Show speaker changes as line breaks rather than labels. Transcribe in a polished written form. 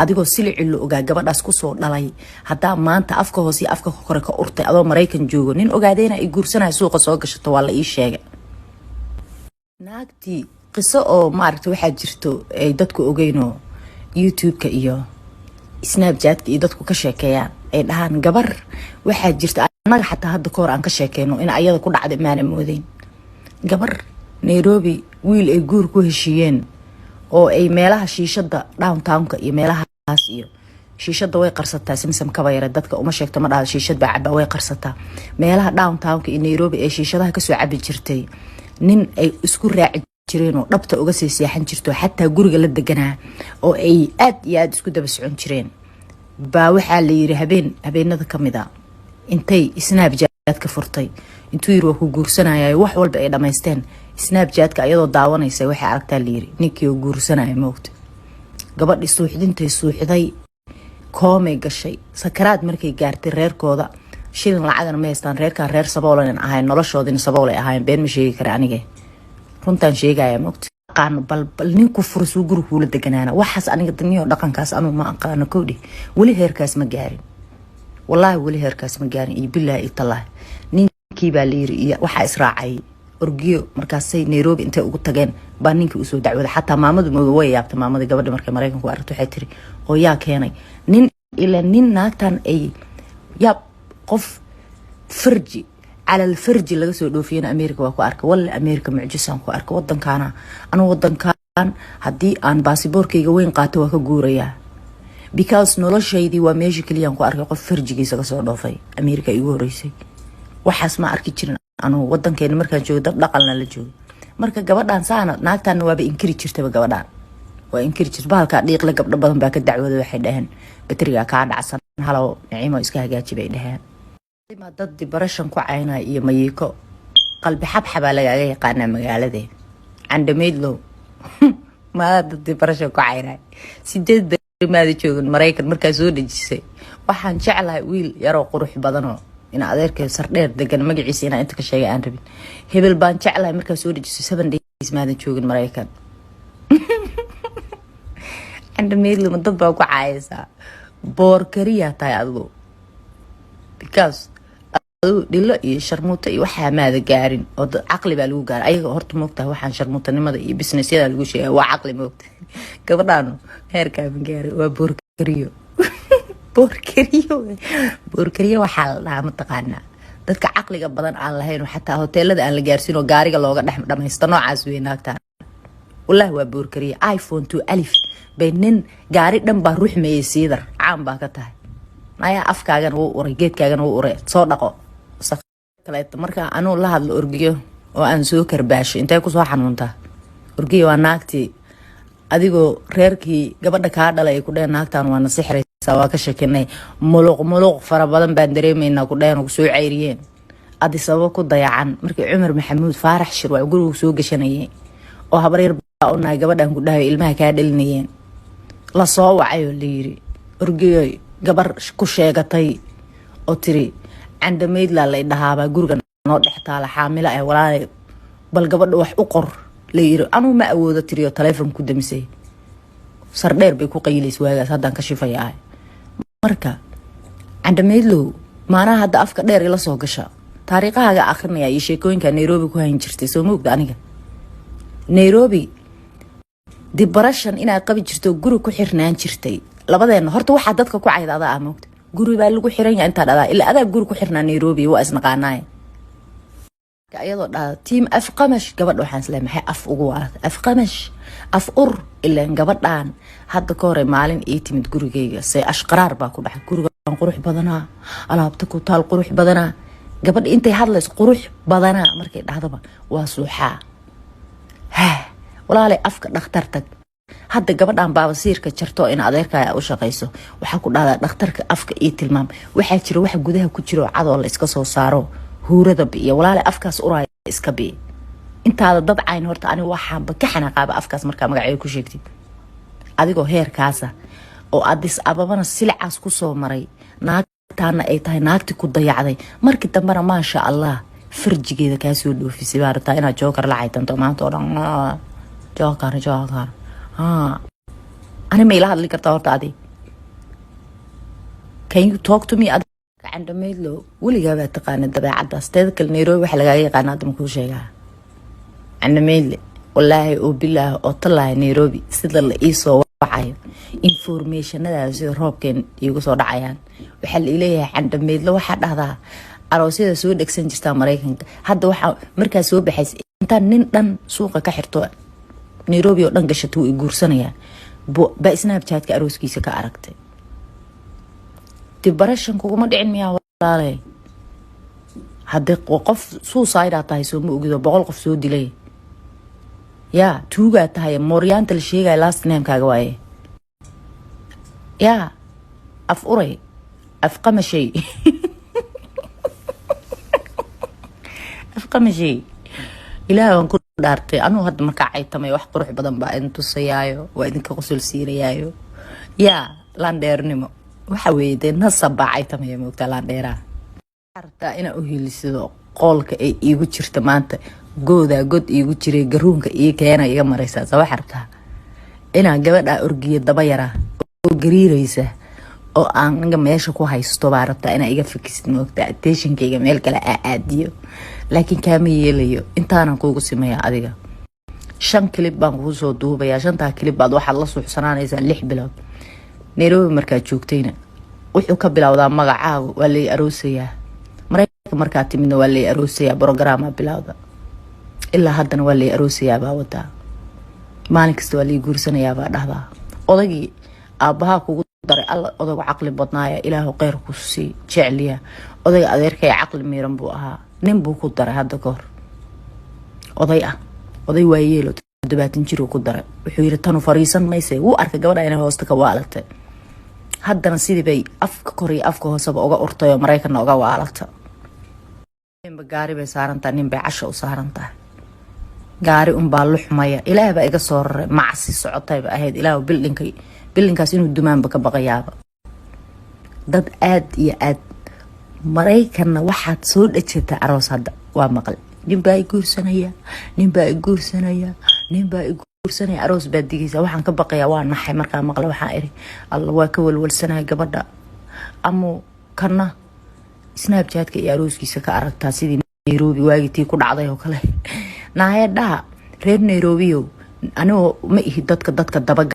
adigoo silici la ogaa gabadhaas ku soo dhalay hadaa maanta afka hoos iyo afka kore ka urtay adoo Mareykan joogo nin ogaadeyna ay guursanay suuqa soo gashato waa la ii sheegay naagti qiso oo maaragtay waxa jirto ay dadku ogeyno YouTube-ka iyo Snapchat-ka iyo dadku ka sheekeeyaan ay dhahan gabar waxa jirta anaga xataa hadda koor aan ka sheekeyno in ayada ku dhacday maana moodeen gabar Nairobi wiil ay guur ku heshiiyeen oo ay meelaha shiishada downtown-ka iyo meelahaas iyo shiishada way qarsataa simsam ka bayra dadka uma sheegto ma dhaal shiishad baa caba way qarsataa meelaha downtown-ka in Nairobi ay shiishadaha ka soo cabi jirtay nin ay isku raaci jireen oo dhabta uga sii seexan jirto xataa guriga la deganaa oo ay aad iyo aad isku daba socon jireen baa waxa la yiri habeenada kamida intay Snapchat ka furtay intuu yiri ku guursanayay wax walba ay dhameysteen Snapchat-ka ayadoo daawanaysa waxa aragtaa la yiri ninkii uu guursanayay moogta gabadhii suuxdintay suuxday koomay gashay sakaraad markay gaartay reerkooda shilin lacagna ma haystaan reerka reer saboolan ahayn noloshoodina sabool ay ahayn been ma sheegi kara aniga runtan sheegaya moogta qaan bal ninku fursu guriga la deganaana waxaas aniga daniyo dhaqankaas anu ma aqaan koodhi wali heerkaas ma gaarin wallahi wali heerkaas ma gaarin iyo billahi tallaah ninkii baa liiri iyo waxa israacay orgiyo markaasay Nairobi intay ugu tageen baa ninkii u soo dacwada xataa maamadu ma way yaabtay maamada gabadha markay Mareykan ku aragto waxay tiri oo yaa keenay nin ila nin naagtan ay yaab qof farji على الفرج اللي سو دوفينا أمريكا وكو أرك ولا أمريكا معجزة كو أرك ودن كان أنا ودن كان هدي أن باسبور كي جوين قاتوا وكو جوريا because نولش شيء دي وماجي كليان كو أرك قف فرج جيسا سو دوفي أمريكا يجوريسي وحس ما أركي تشرن أنا ودن كان مركز جو دقلنا لجو مركز جوادان سانا ناكتان نواب إنكري تشرت بجوادان وإنكري تشرت بالك ديق لك بدن باك الدعوة واحد دهن بترجع كعد عصر هلا نعيمة إسكاه جاتي بينها ما ضد برشن كو عينا iyo mayiko qalbi xabxaba laga yaqaan magaalada عند ميدلو ما ضد برشن كو عينا sideed maada joogan Mareykan markaa soo dhajisay waxaan jeclahay wiil yaro qurux badan oo in adeerkay sardheer degan magaciisa ina inta ka sheegay aan rabin hebel baan jeclahay markaa soo dhajisay 7 days maada joogan Mareykan عند ميدلو ma dad baa ku caayisa boor kariya tahay adigu because dilo iyo sharmuuta iyo waxa maada gaarin oo aqli baa lagu gaar ayaga horta moogtahay waxaan sharmuutanimada iyo businessyada lagu sheegay waa aqli moogtahay gabadhan heerka ma gaarin waa boorkariyo boorkariyo waxa la dhahaa ma taqaana dadka aqliga badan aan lahayn oo xataa hoteelada aan la gaarsiin oo gaariga looga dhamaysto noocaas weynaagtaan wallahi waa boorkariyo iPhone 2 alif baynin gaari dhan baa ruux meeysiidar caan baa ka tahay maya afkaagan uu uray geedkaagan uu uray soo dhaqo kaleeto marka anu la hadlo orgiyo oo aan soo karbaasho intay ku soo xanuunta orgiyo waa naagti adigoo reerkii gabadha ka dhalay ku dheen naagtan waa nasixraysa waa ka shakinay muluq fara badan baan dareemayna ku dheen ku soo ceyriyeen adi sabab ku dayacan markii Umar Maxamuud Faarax Shir waa guriga soo gashanayay oo habar yar baa u naay gabadhan ku dhahay ilmaha ka dhalinayeen la soo wacayo leeyri orgiyo gabar ku sheegatay oo tiri عندميد لا لا دهابا غورغا نو دختا حامله اي ولا بل gabadha wax u qor leeyiro anu ma awoodo tiriyo telefoon ku damisay sar dheer bay ku qayliis waagaas hadan ka shifayaa marka عندميد lo maana hada afka dheer ila soo gasha taariikhaha akhrinaya iyo sheekooyinka Nairobi ku hayn jirtay soo moogda aniga Nairobi depression ina qabi jirto guri ku xirnaan jirtay labadeena horta waxa dadka ku caydada ah moogda guri baa lagu xiran yahay inta dhada ila adaa guri ku xirnaa Nairobi waa isnaqaanay ka ayadoo dhada team afqamash gabadh waxaan isleeyahay af ugu waad afqamash af ur ila gabadhan hadda ka hor maalin ee timid gurigeyga say ashqaraar baa ku dhaxay guriga qurux badana alaabta ku taal qurux badana gabadh intay hadlays qurux badana markay dhahdaba waa suuxa walaalay afka dhakhtar tag hadda gabadhan baabasiirka jarto in adeerka u shaqeyso waxa ku dhada dhakhtarka afka iyo tilmaam waxa jira wax gudaha ku jiro cad oo la iska soo saaro huurada biyo walaal afkaas uraay iska bi intaada dad cayn horta ani waxaan ba ka xanaaqaba afkaas marka magaceeyo ku sheegtid adigoo heerkaasa oo Addis Ababana silcaas ku soo maray naagtaana ay tahay naagti ku dayacday markii dambana ma sha Allah farjigeeda ka soo dhoofisay baarta ina joker la caytanto maanta oo dhan joker أنا ما إله هذا اللي كرت أورت عادي can you talk to me candamaydlo weligaa baa taqaana dabeecadaas teeda kale Nairobi waxa lagaaga yaqaana hadda makuu sheegaa candamaydle wallaahi oo bilaah oo talaahay Nairobi sida la iisoo wacayo informationadaasi roobkeen iigu soo dhacayaan waxa la ileeyahay candamaydlo waxa dhahdaa aroosyada soo dhagsan jirta Mareykanka hadda waxa markaa soo baxaysay inta nin dhan suuqa ka xirto Nairobi oo dhan gashato uu guursanaya ba Snapchat-ka arooskiisa ka aragtay depression kuma dhicin miyaa walaalay hadda qof suicide tahay soo ma ogido 100 qof soo dilay ya tuuga tahay Mooriyaanta la sheegay last name-kaaga waaye ya af uray af qamashay af qamashay ilaahay waan ku dhaartay anuu hadda markaa caytamay wax qurux badan baa intu sayaayo waa idinka qosul siinayaayo ya landheernimo waxa weeyday nasaba caytamay moogta landheera arta ina u hilisido qolka ay iigu jirta maanta gooda god iigu jiray garoonka iyo keena iga maraysa soo xarta ina gabadha orgiye daba yara oo gariiraysa oo aan anga meesha ku haysto baarta ina iga fikisid moogta attention-kayga meel kale aadiyo laakiin kaama yeelayo intaana kuugu simeeyaa adiga 5 clip baan ku soo duubayaa 5 clip baad waxa la suuxsanaanaysaa 6 bilood Nairobi markaa joogtayna wuxuu ka bilowdaa magacaaga waa la aroosayaa Mareykanka markaa timidna waa la aroosayaa programa bilowda ilaa haddana waa la aroosayaa baa wada maalin kasta waa la guursanayaa baa dhahdaa odagii aabaha kugu daray alla odagu caqli badnaaya ilaahu khayr ku sii jecliya odaga adeerkay caqli miiran buu ahaa nin buu ku daray hadda goor oday waa yeelo 70 jir ku daray wuxuu yiri tan fariisan maysay wuu arkay gabadha inay hoosta ka waalatay haddana sidii bay afka koriyo afka hoosaba uga urtay oo Mareykanna uga waalata inba gaari bay saarantaa nin bay casho u saarantaa gaari baa luxmaya ilaahay baa iga soo raray macsi socotay ba ahayd ilaahu bildinkaas inuu dumaanba ka baqayaaba dad aad iyo aad Mareykanna waxaad soo dhajata aroos hadda waa maqal nin baa guursanaya aroos baa digaysa waxaan ka baqayaa waa naxay markaa maqla waxaan iri alla waa ka walwalsanay gabadha ama kana Snapchat-ka iyo arooskiisa ka aragtaa sidii Nairobi waagii ku dhacday oo kale naayada reer Nairobi anoo ma ihi dadka daba